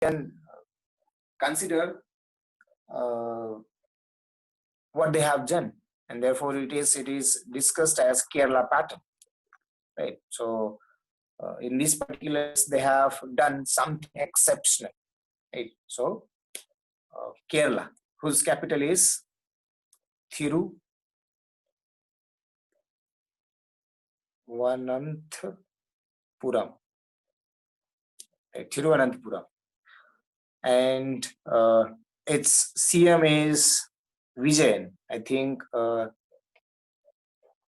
can consider what they have done, and therefore it is discussed as Kerala pattern, right? So in this particular case, they have done something exceptional, right? So Kerala, whose capital is Thiruvananthapuram, Thiruvananthapuram, and its CM is Vijayan. I think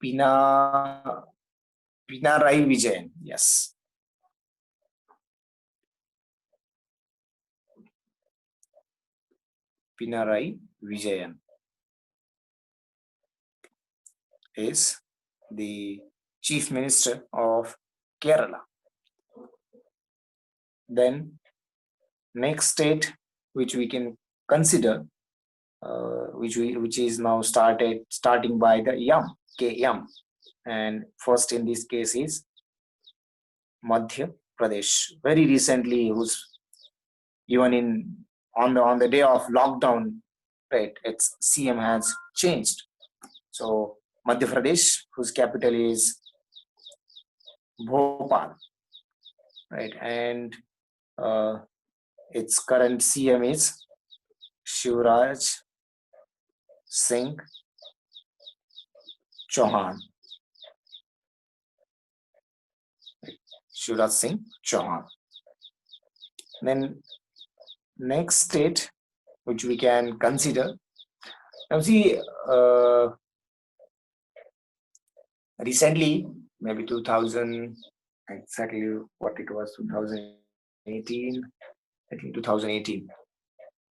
Pinarayi Vijayan. Yes. Pinarayi Vijayan is the Chief Minister of Kerala. Then next state which we can consider, which is now starting by the Yam, K-Yam, and first in this case is Madhya Pradesh. Very recently, who's even on the day of lockdown, right? Its CM has changed. So Madhya Pradesh, whose capital is Bhopal, right? And its current CM is Shivraj Singh Chauhan. Shivraj Singh Chauhan. Then next state which we can consider. Now see, recently, maybe 2000, exactly what it was, 2018, I think 2018,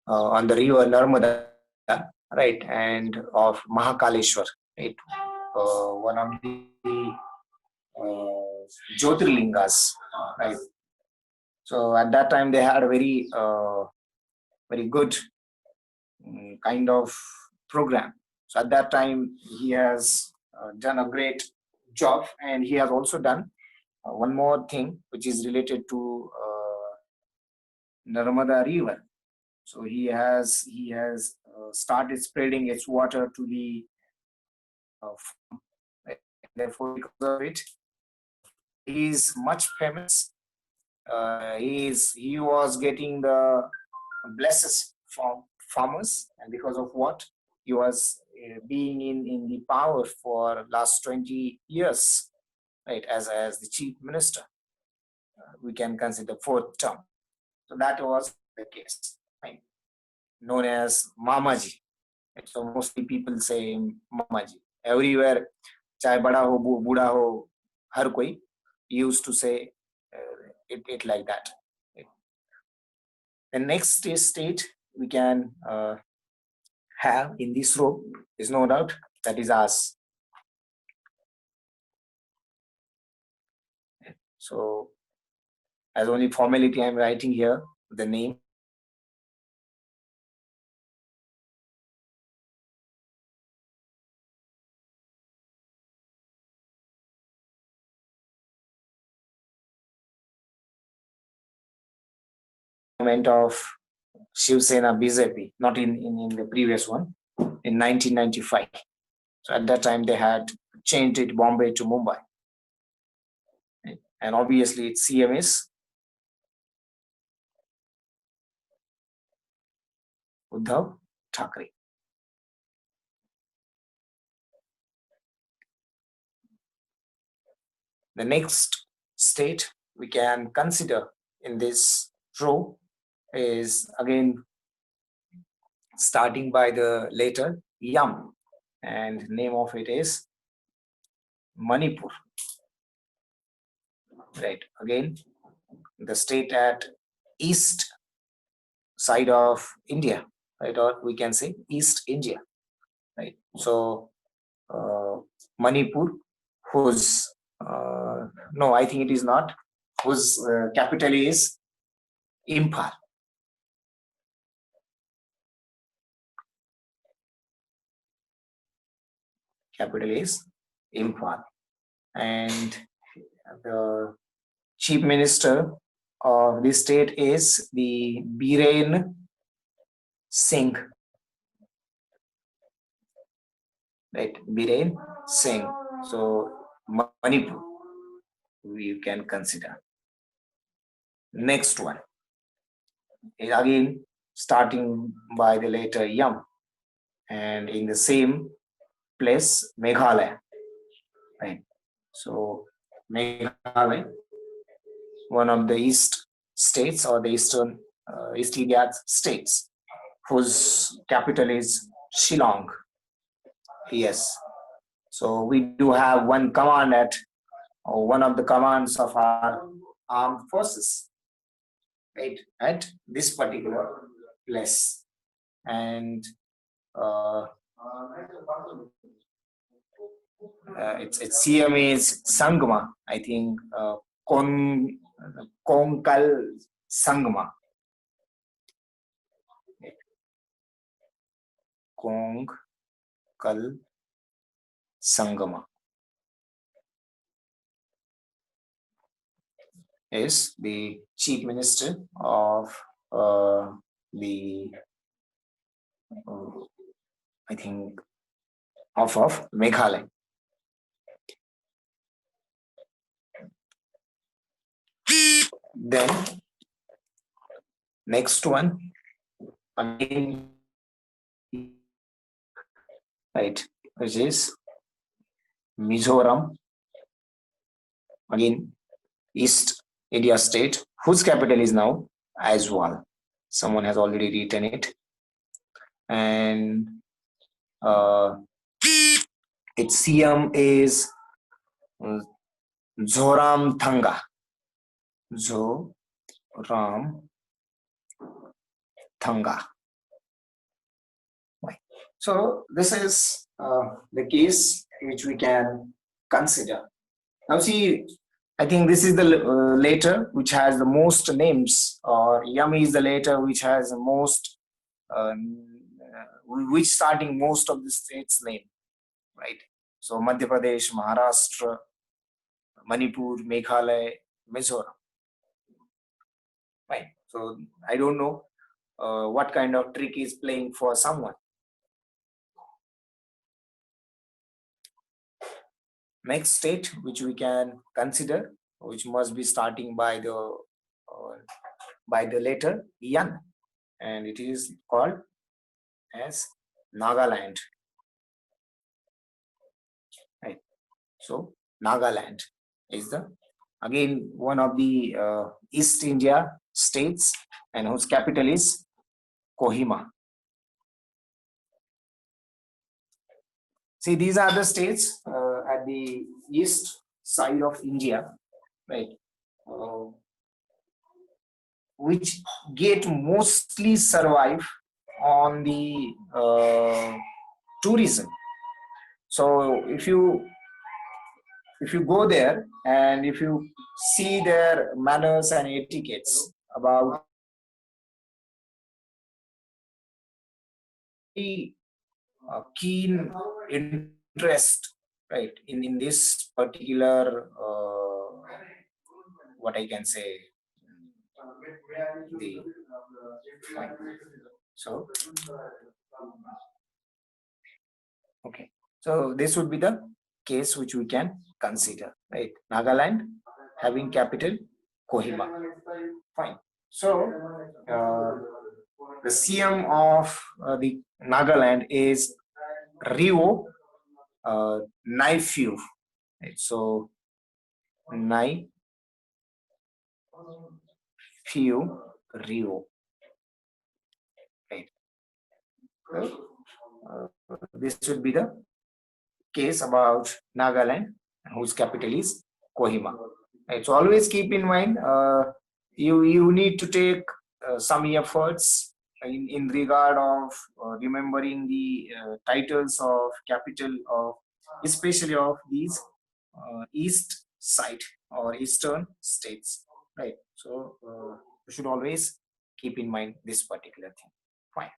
on the river Narmada, right, and of Mahakaleshwar, right, one of the Jyotirlingas, right. So at that time they had a very good kind of program. So at that time he has done a great job, and he has also done one more thing which is related to Narmada River. So he has started spreading its water to the farm. Therefore, because of it, he is much famous. He was getting the blessings from farmers, and because of what he was being in the power for last 20 years, right, as the chief minister. We can consider fourth term. So that was the case, right? Known as Mamaji. So mostly people say Mamaji. Everywhere, chahe bada ho, buda ho, har koi used to say it like that. The next state we can have in this row is no doubt that is us. So as only formality, I'm writing here the name. Of Shiv Sena BJP, not in the previous one, in 1995. So at that time they had changed it Bombay to Mumbai. And obviously its CM is Uddhav Thackeray. The next state we can consider in this row is again starting by the letter Yam, and name of it is Manipur. Right, again the state at east side of India, right, or we can say East India, right? So Manipur, whose no, I think it is not, whose capital is Imphal. Capital is Imphal, and the chief minister of the state is the Biren Singh. Right, Biren Singh. So Manipur, we can consider. Next one is again starting by the letter Yam, and in the same place, Meghalaya. Right. So Meghalaya, one of the east states or the eastern East India states, whose capital is Shillong. Yes. So we do have one command at, or one of the commands of our armed forces, right, at this particular place. And its CM is Sangma, I think, Konkal Sangma. Konkal Sangama is the chief minister of the, I think, of Meghalaya. Then next one again, right, which is Mizoram, again East India state, whose capital is now Aizawl. Someone has already written it, and its CM is Zoram Thanga. Zoram Thanga. So this is the case which we can consider. Now see, I think this is the letter which has the most names, or Yam is the letter which has the most, which starting most of the states' name, right? So Madhya Pradesh, Maharashtra, Manipur, Meghalaya, Mizoram. Right. So I don't know what kind of trick is playing for someone. Next state which we can consider, which must be starting by the letter Yan, and it is called as Nagaland. Right. So Nagaland is the, again, one of the East India states, and whose capital is Kohima. See, these are the states at the east side of India, right, which get mostly survive on the tourism. So if you go there and if you see their manners and etiquettes about keen interest, right, in this particular what I can say, the so okay, so this would be the case which we can consider, right? Nagaland having capital Kohima. Fine. So the CM of the Nagaland is Rio Naifiu. Right? So Naifiu Rio. Right. This should be the case about Nagaland, whose capital is Kohima. Right. So always keep in mind, you need to take some efforts in regard of remembering the titles of capital of, especially of these east side or eastern states, right? So you should always keep in mind this particular thing. Fine.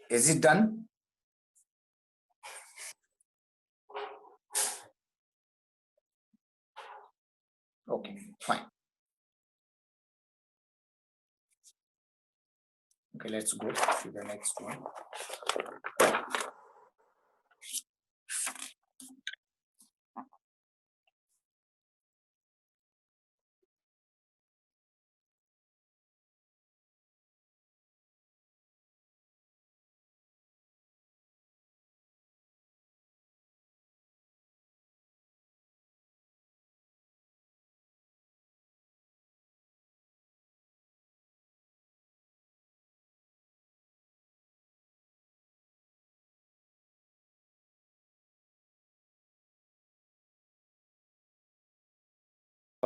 Is it done? Okay, fine. Okay, let's go to the next one.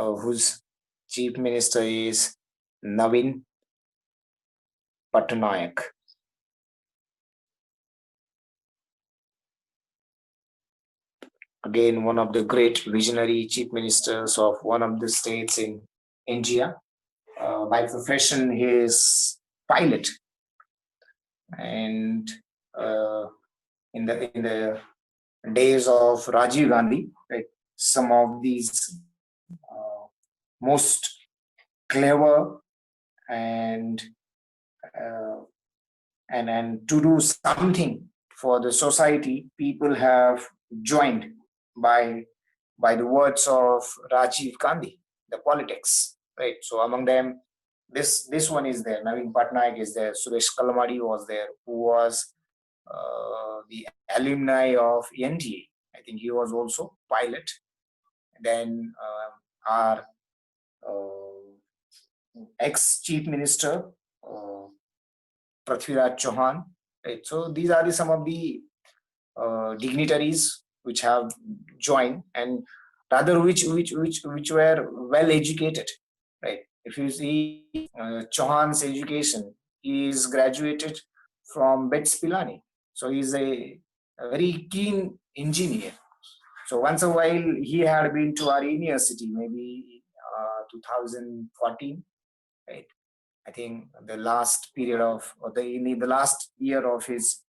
Whose chief minister is Navin Patnaik. Again, one of the great visionary chief ministers of one of the states in India. By profession, he is pilot, and uh, in the days of Rajiv Gandhi, right, some of these uh, most clever and uh, and to do something for the society, people have joined by by the words of Rajiv Gandhi, the politics, right? So among them, this one is there. Navin Patnaik is there. Suresh Kalamadi was there, who was the alumni of NDA. I think he was also pilot. Then our ex chief minister Prithviraj Chauhan. Right. So these are some of the dignitaries which have joined, and rather which were well educated. Right. If you see Chauhan's education, he is graduated from Bets Pilani, so he's a very keen engineer. So once a while he had been to our university, maybe 2014, right? I think the last period of, or the last year of his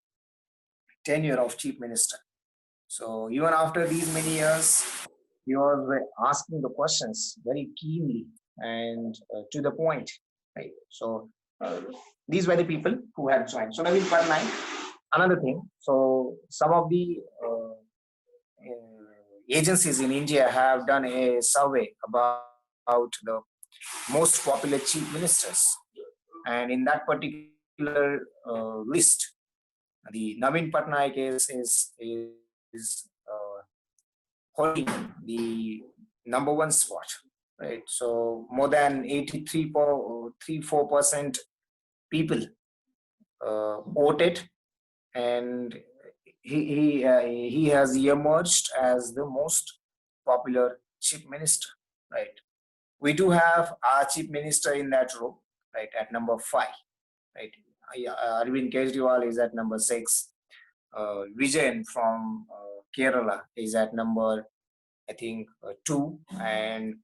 tenure of chief minister. So even after these many years, he was asking the questions very keenly and to the point, right? So these were the people who had joined. So Naveen Patnaik, another thing. So some of the agencies in India have done a survey about the most popular chief ministers, and in that particular list, the Navin Patnaik is holding the number one spot, right? So more than 83.34% people voted, and he has emerged as the most popular chief minister, right? We do have our chief minister in that row, right, at number 5, right? Arvind Kejriwal is at number 6. Vijayan from Kerala is at number, I think, 2, and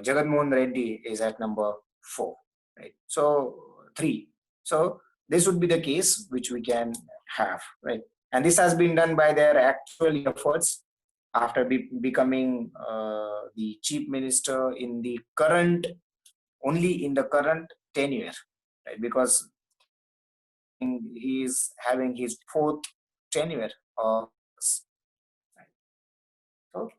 Jagannath Reddy is at number 4, right? So 3. So this would be the case which we can have, right? And this has been done by their actual efforts after becoming the chief minister in the current, only in the current tenure, right? Because he is having his 4th tenure of. So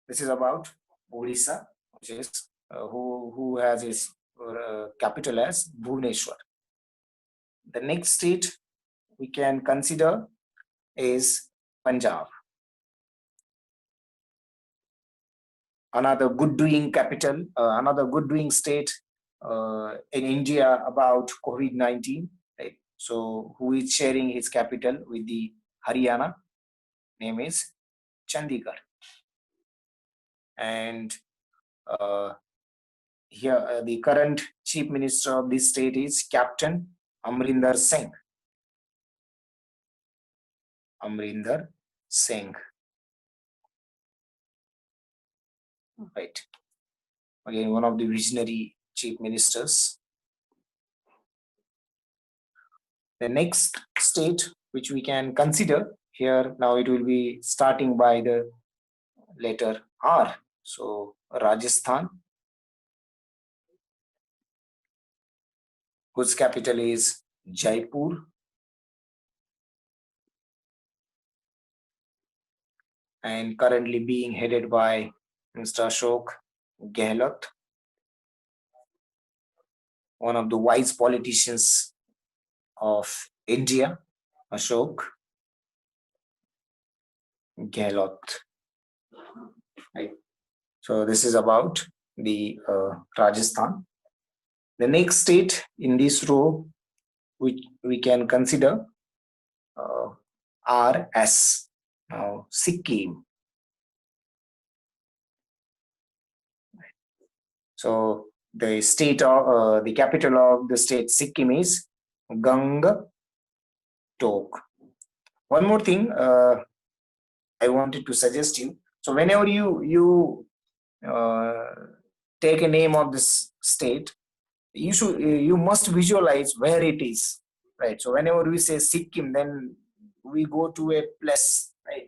this is about Odisha, which is who has its capital as Bhubaneswar. The next state we can consider is Punjab, another good doing capital, another good doing state in India about COVID-19. Right? So who is sharing his capital with the Haryana? Name is Chandigarh, and uh, here the current chief minister of this state is Captain Amrinder Singh. Amrinder Singh, right? Again, one of the visionary chief ministers. The next state which we can consider here, now it will be starting by the letter R. So Rajasthan, whose capital is Jaipur, and currently being headed by Mr. Ashok Gehlot, one of the wise politicians of India, Ashok Gehlot. Right. So this is about the Rajasthan. The next state in this row, which we can consider RS. Now Sikkim. So the capital of the state Sikkim is Gangtok. One more thing I wanted to suggest you. So whenever you take a name of this state, you must visualize where it is, right? So whenever we say Sikkim, then we go to a place, right,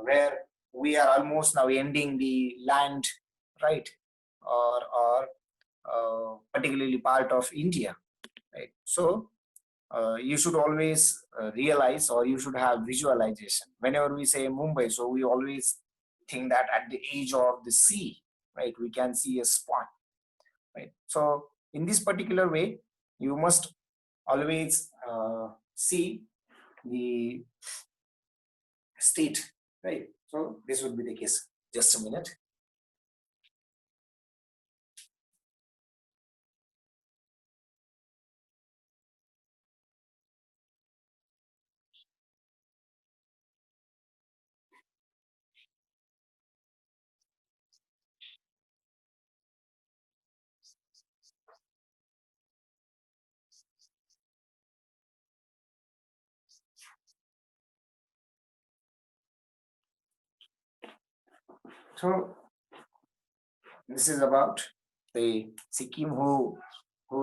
where we are almost now ending the land, right, or particularly part of India, right? So you should always realize, or you should have visualization. Whenever we say Mumbai, so we always think that at the edge of the sea, right, we can see a spot, right? So in this particular way, you must always see the state, right? So this would be the case. Just a minute. So this is about the Sikkim, who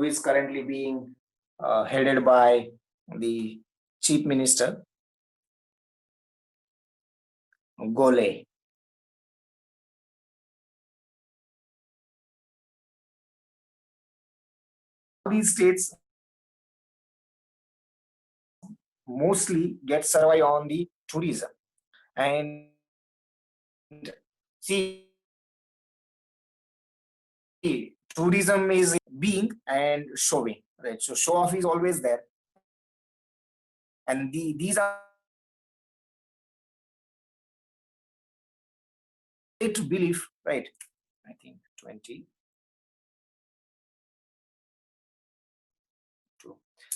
is currently being headed by the chief minister Gole. These states mostly get survive on the tourism, and see, tourism is being and showing, right? So show off is always there, and these are to believe, right? I think 22.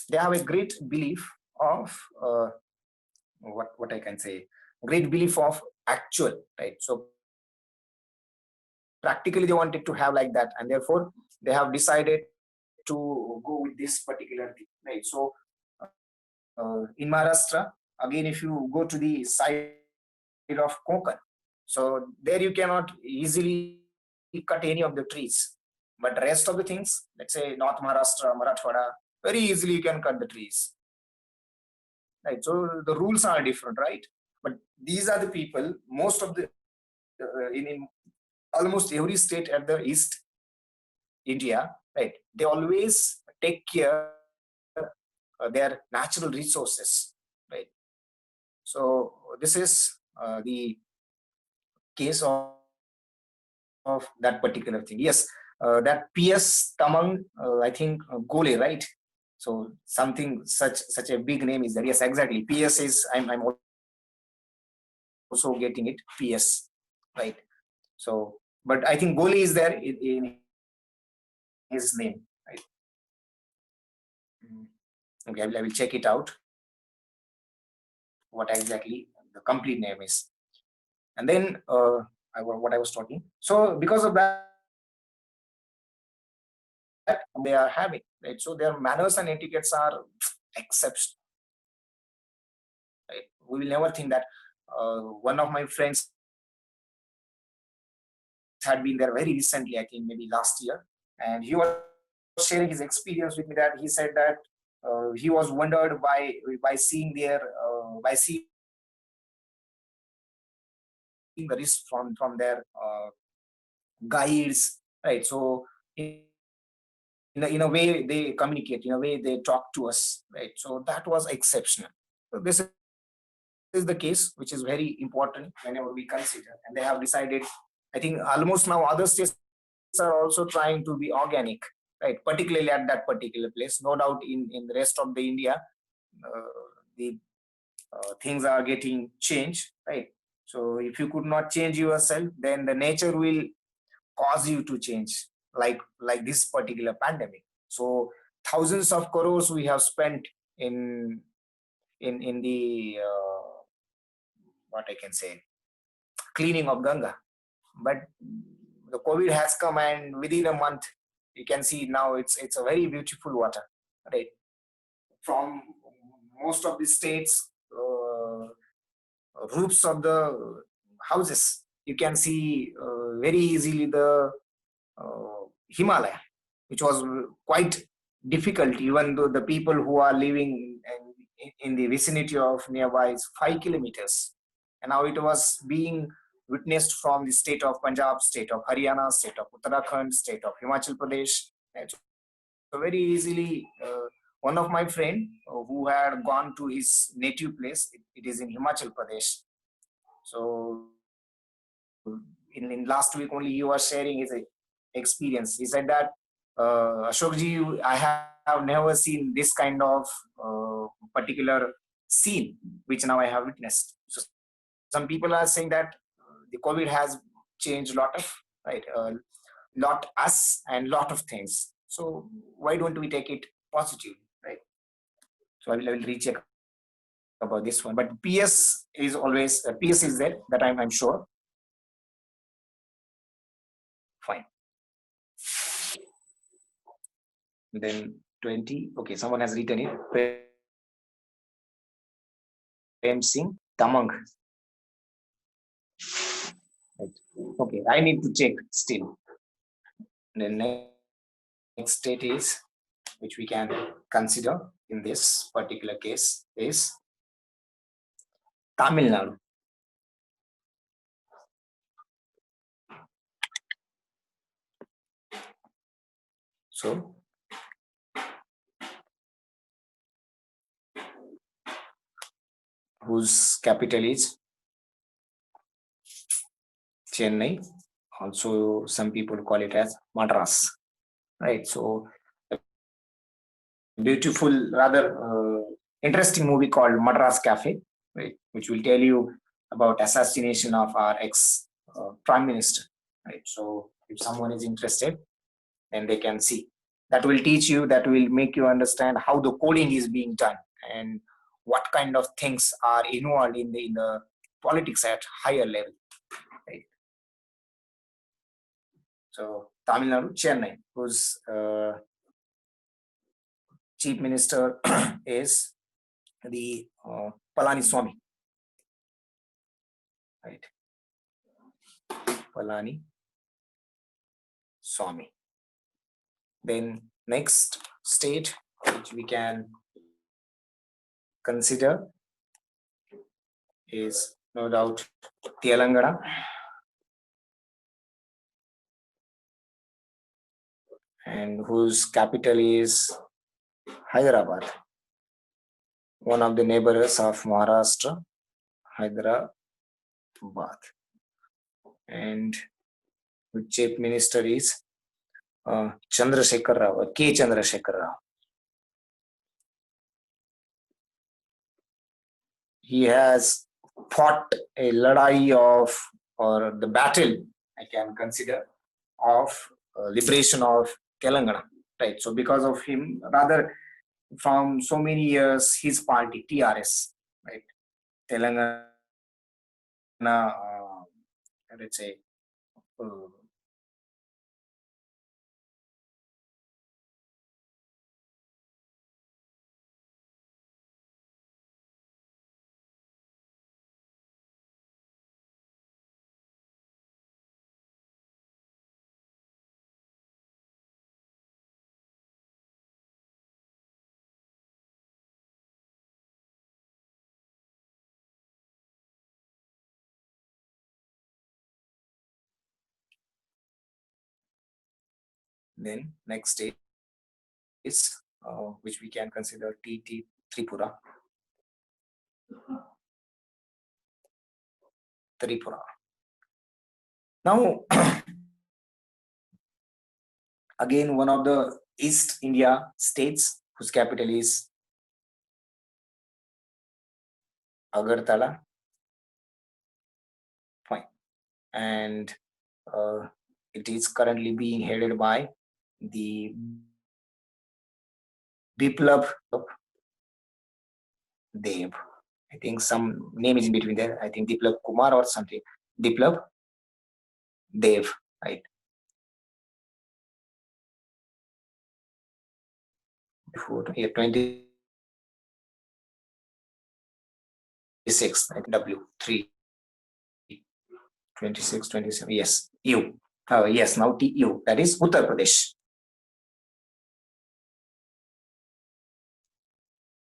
They have a great belief of what I can say, great belief of actual, right? So practically they wanted to have like that, and therefore they have decided to go with this particular thing, right? So in Maharashtra, again, if you go to the side of Konkan, so there you cannot easily cut any of the trees, but rest of the things, let's say North Maharashtra, Marathwada, very easily you can cut the trees, right? So the rules are different, right? But these are the people, most of the in almost every state at the east India, right? They always take care their natural resources, right? So this is the case of that particular thing. Yes, that PS Tamang, I think Gole, right? So something such a big name is there. Yes, exactly. PS is I'm also getting it. PS, right? So, but I think Gole is there in his name, right? Okay, I will check it out. What exactly the complete name is, and then what I was talking. So because of that, they are having, right? So their manners and etiquettes are exceptional. Right? We will never think that. One of my friends had been there very recently, I think maybe last year, and he was sharing his experience with me. That he said that he was wondered by seeing their by seeing the risk from their guides, right? So in a way they communicate, in a way they talk to us, right? So that was exceptional. So this is the case which is very important whenever we consider, and they have decided, I think almost now other states are also trying to be organic, right? Particularly at that particular place. No doubt in the rest of the India, the things are getting changed, right? So if you could not change yourself, then the nature will cause you to change, like this particular pandemic. So thousands of crores we have spent in the what I can say, cleaning of Ganga, but the COVID has come, and within a month you can see now it's a very beautiful water, right? From most of the states, roofs of the houses, you can see very easily the Himalaya, which was quite difficult, even though the people who are living in the vicinity of nearby is 5 kilometers. And now it was being witnessed from the state of Punjab, state of Haryana, state of Uttarakhand, state of Himachal Pradesh. And so very easily, one of my friend who had gone to his native place, it is in Himachal Pradesh. So in last week only he was sharing his experience. He said that, Ashokji, I have never seen this kind of particular scene which now I have witnessed. So some people are saying that the COVID has changed a lot of, right, lot us and lot of things. So why don't we take it positive, right? So I will recheck about this one. But PS is always PS is there, that I'm sure. Fine. Then 20. Okay, someone has written it. Prem Singh Tamang. Right. Okay, I need to check still. The next state is, which we can consider in this particular case, is Tamil Nadu. So whose capital is Chennai. Also, some people call it as Madras, right? So, a beautiful, rather interesting movie called Madras Cafe, right, which will tell you about assassination of our ex prime minister, right? So, if someone is interested, then they can see. That will teach you, that will make you understand how the coding is being done and what kind of things are involved in the politics at higher level, right? So Tamil Nadu, Chennai, whose chief minister is the Palani Swami, right? Palani Swami. Then next state which we can consider is no doubt Telangana, and whose capital is Hyderabad, one of the neighbors of Maharashtra, Hyderabad. And the chief minister is Chandrasekhar Rao, K. Chandrasekhar Rao. He has fought a ladai of, or the battle, I can consider, of liberation of Telangana, right? So because of him, rather from so many years, his party, TRS, right? Telangana, let's say, uh, Then next is which we can consider TT Tripura. Tripura. Now, again, one of the East India states whose capital is Agartala. Fine. And it is currently being headed by the Biplab Dev. I think some name is in between there. I think Biplab Kumar or something. Biplab Dev, right? Before here 26, W3. 26, 27. Yes, U. Yes, now TU. That is Uttar Pradesh.